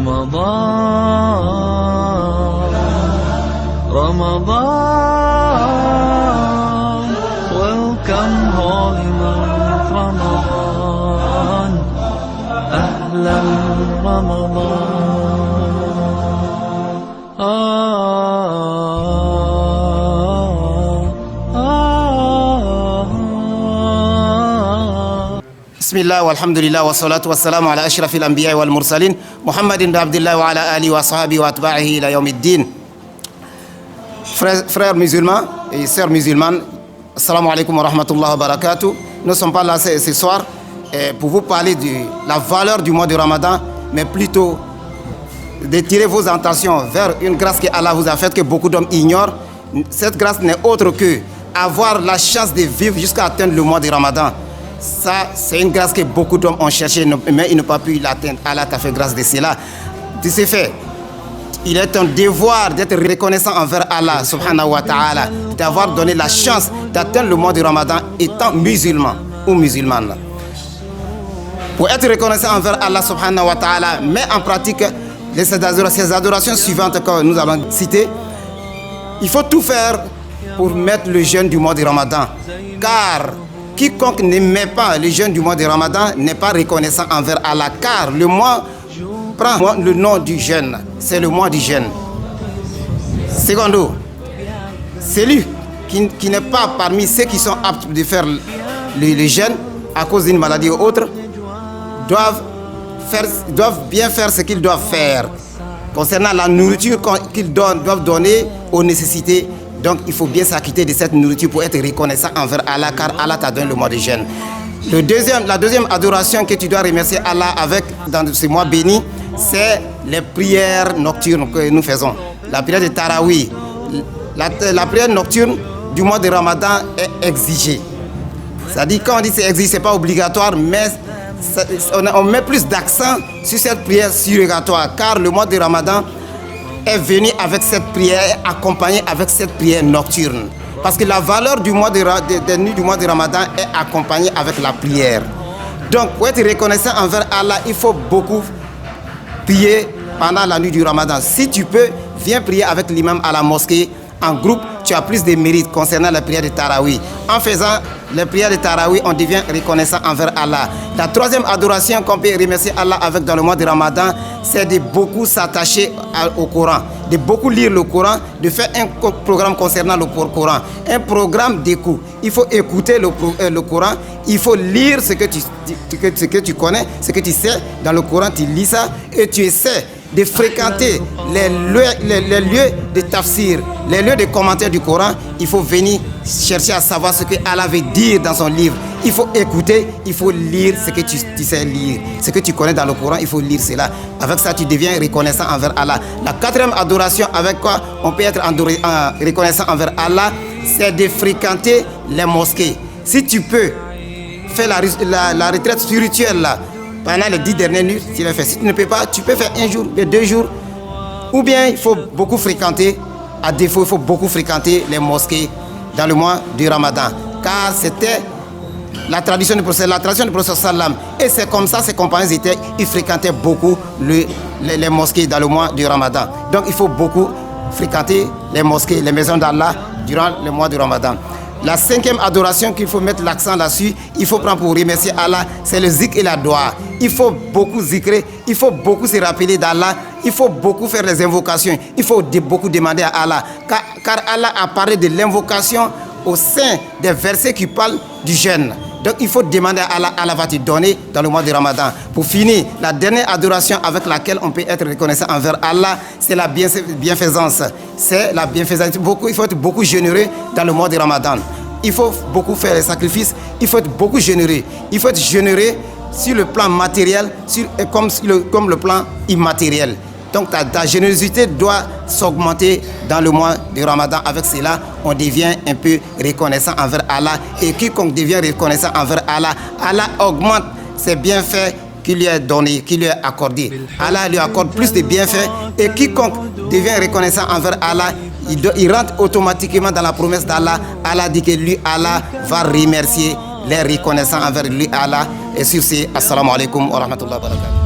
رمضان رمضان welcome holy month رمضان أهلا رمضان بسم الله والحمد لله والصلاة والسلام على أشرف الأنبياء والمرسلين محمد بن عبد الله وعلى آله وصحبه وأتباعه إلى يوم الدين. Frères musulmans et sœurs musulmanes, assalamu alaikum wa rahmatullahi wa barakatuh. Nous ne sommes pas là ce soir pour vous parler de la valeur du mois de Ramadan, mais plutôt de tirer vos attentions vers une grâce que Allah vous a faite, que beaucoup d'hommes ignorent. Cette grâce n'est autre que avoir la chance de vivre jusqu'à atteindre le mois de Ramadan. Ça, c'est une grâce que beaucoup d'hommes ont cherché, mais ils n'ont pas pu l'atteindre. Allah t'a fait grâce de cela. De ce fait, il est un devoir d'être reconnaissant envers Allah, subhanahu wa ta'ala, d'avoir donné la chance d'atteindre le mois de Ramadan étant musulman ou musulmane. Pour être reconnaissant envers Allah, subhanahu wa ta'ala, met en pratique ces adorations suivantes que nous allons citer. Il faut tout faire pour mettre le jeûne du mois de Ramadan. Car quiconque ne met pas le jeûne du mois de Ramadan n'est pas reconnaissant envers Allah. Car le mois prend le nom du jeûne. C'est le mois du jeûne. Secondo, celui qui n'est pas parmi ceux qui sont aptes de faire le jeûne à cause d'une maladie ou autre, doivent bien faire ce qu'ils doivent faire. Concernant la nourriture qu'ils doivent donner aux nécessités, donc il faut bien s'acquitter de cette nourriture pour être reconnaissant envers Allah, car Allah t'a donné le mois de jeûne. La deuxième adoration que tu dois remercier Allah avec dans ce mois béni, c'est les prières nocturnes que nous faisons. La prière de Tarawih. La prière nocturne du mois de Ramadan est exigée. C'est-à-dire, quand on dit c'est exigé, c'est pas obligatoire, mais on met plus d'accent sur cette prière surrogatoire, car le mois de Ramadan est venu avec cette prière, accompagné avec cette prière nocturne. Parce que la valeur des nuits du mois de Ramadan est accompagnée avec la prière. Donc, pour être reconnaissant envers Allah, il faut beaucoup prier pendant la nuit du Ramadan. Si tu peux, viens prier avec l'imam à la mosquée en groupe, tu as plus de mérite concernant la prière de Tarawih. En faisant les prières de Tarawih, on devient reconnaissant envers Allah. La troisième adoration qu'on peut remercier Allah avec dans le mois de Ramadan, c'est de beaucoup s'attacher au Coran, de beaucoup lire le Coran, de faire un programme concernant le Coran, un programme d'écoute. Il faut écouter le Coran, il faut lire ce que tu connais, ce que tu sais dans le Coran, tu lis ça et tu essaies de fréquenter les lieux de tafsir, les lieux de commentaires du Coran. Il faut venir chercher à savoir ce que Allah veut dire dans son livre. Il faut écouter, il faut lire ce que tu sais lire. Ce que tu connais dans le Coran, il faut lire cela. Avec ça, tu deviens reconnaissant envers Allah. La quatrième adoration, avec quoi on peut être reconnaissant envers Allah, c'est de fréquenter les mosquées. Si tu peux faire la retraite spirituelle là, pendant les 10 dernières nuits, tu l'as fait. Si tu ne peux pas, tu peux faire un jour, 2 jours. Ou bien il faut beaucoup fréquenter, à défaut, il faut beaucoup fréquenter les mosquées dans le mois du Ramadan. Car c'était la tradition du prophète sallam. Et c'est comme ça, ses compagnons ils fréquentaient beaucoup les mosquées dans le mois du Ramadan. Donc il faut beaucoup fréquenter les mosquées, les maisons d'Allah durant le mois du Ramadan. La cinquième adoration qu'il faut mettre l'accent là-dessus, il faut prendre pour remercier Allah, c'est le zikr et la dua. Il faut beaucoup zikrer, il faut beaucoup se rappeler d'Allah, il faut beaucoup faire les invocations, il faut beaucoup demander à Allah. Car Allah a parlé de l'invocation au sein des versets qui parlent du jeûne. Donc il faut demander à Allah, Allah va te donner dans le mois de Ramadan. Pour finir, la dernière adoration avec laquelle on peut être reconnaissant envers Allah, c'est la bienfaisance. C'est la bienfaisance. Il faut être beaucoup généreux dans le mois de Ramadan. Il faut beaucoup faire les sacrifices, il faut être beaucoup généreux. Il faut être généreux sur le plan matériel comme le plan immatériel. Donc ta générosité doit s'augmenter dans le mois de Ramadan. Avec cela, on devient un peu reconnaissant envers Allah. Et quiconque devient reconnaissant envers Allah, Allah augmente ses bienfaits qu'il lui a donné, qu'il lui a accordé. Allah lui accorde plus de bienfaits. Et quiconque devient reconnaissant envers Allah, il rentre automatiquement dans la promesse d'Allah. Allah dit que lui, Allah va remercier les reconnaissants envers lui, Allah. Et sur ce, assalamu alaikum wa rahmatullahi wa barakatuh.